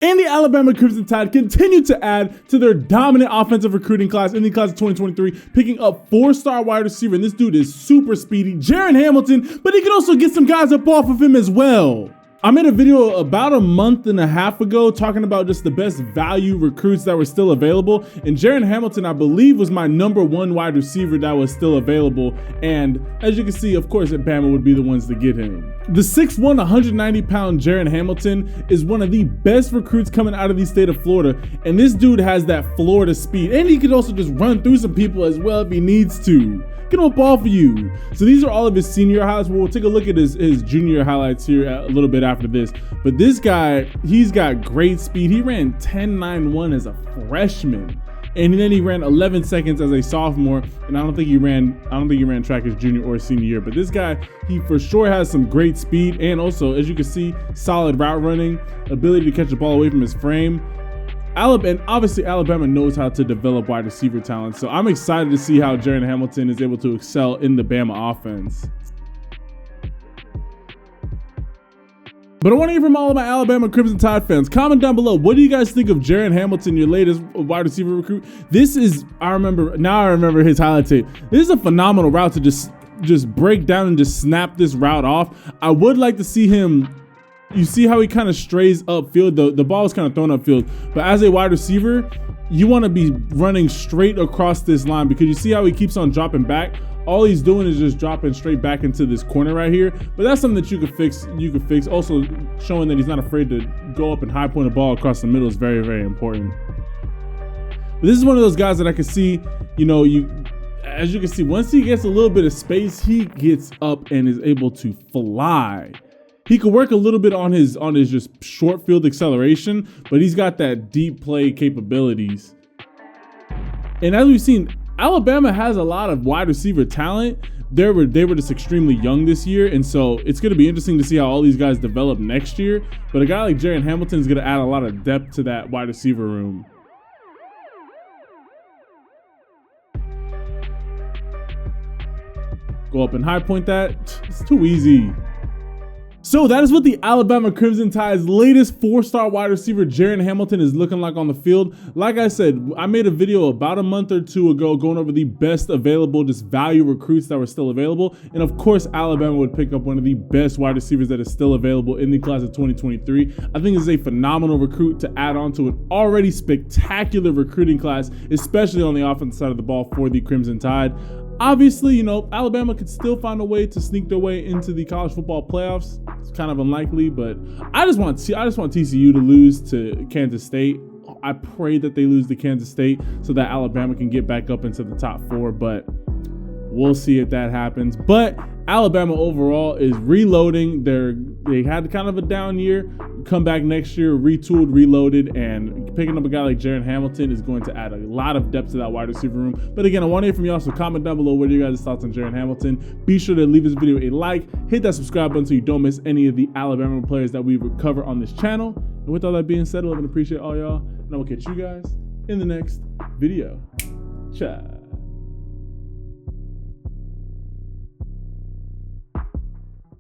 And the Alabama Crimson Tide continue to add to their dominant offensive recruiting class in the class of 2023, picking up 4-star wide receiver. And this dude is super speedy, Jaren Hamilton, but he can also get some guys up off of him as well. I made a video about a month and a half ago talking about just the best value recruits that were still available. And Jaren Hamilton, I believe, was my #1 wide receiver that was still available. And as you can see, of course, Bama would be the ones to get him. The 6'1", 190-pound Jaren Hamilton is one of the best recruits coming out of the state of Florida. And this dude has that Florida speed. And he could also just run through some people as well if he needs to. Get him up off of you. So these are all of his senior highlights. We'll take a look at his junior highlights here a little bit after this. But this guy, he's got great speed. He ran 10.91 as a freshman. And then he ran 11 seconds as a sophomore. And I don't think he ran track his junior or senior year. But this guy, he for sure has some great speed. And also, as you can see, solid route running, ability to catch the ball away from his frame. And obviously Alabama knows how to develop wide receiver talent, so I'm excited to see how Jaren Hamilton is able to excel in the Bama offense. But I want to hear from all of my Alabama Crimson Tide fans. Comment down below, what do you guys think of Jaren Hamilton, your latest wide receiver recruit? This is, I remember his highlight tape. This is a phenomenal route to just break down and just snap this route off. I would like to see him. You see how he kind of strays upfield. The ball is kind of thrown upfield, but as a wide receiver, you want to be running straight across this line because you see how he keeps on dropping back. All he's doing is just dropping straight back into this corner right here. But that's something that you could fix. Also, showing that he's not afraid to go up and high point the ball across the middle is very, very important. But this is one of those guys that I can see. As you can see, once he gets a little bit of space, he gets up and is able to fly. He could work a little bit on his just short field acceleration, but he's got that deep play capabilities. And as we've seen, Alabama has a lot of wide receiver talent. They were just extremely young this year, and so it's going to be interesting to see how all these guys develop next year. But a guy like Jaren Hamilton is going to add a lot of depth to that wide receiver room. Go up and high point that. It's too easy. So that is what the Alabama Crimson Tide's latest 4-star wide receiver, Jaren Hamilton, is looking like on the field. Like I said, I made a video about a month or two ago going over the best available, just value recruits that were still available. And of course, Alabama would pick up one of the best wide receivers that is still available in the class of 2023. I think it's a phenomenal recruit to add on to an already spectacular recruiting class, especially on the offensive side of the ball for the Crimson Tide. Obviously, Alabama could still find a way to sneak their way into the college football playoffs. It's kind of unlikely, but I just want TCU to lose to Kansas State. I pray that they lose to Kansas State so that Alabama can get back up into the top 4, but we'll see if that happens. But Alabama overall is reloading. They had kind of a down year. Come back next year, retooled, reloaded, and picking up a guy like Jaren Hamilton is going to add a lot of depth to that wide receiver room. But again, I want to hear from y'all, so comment down below what are your guys' thoughts on Jaren Hamilton. Be sure to leave this video a like, hit that subscribe button so you don't miss any of the Alabama players that we cover on this channel. And with all that being said, I love and appreciate all y'all, and I will catch you guys in the next video. Ciao.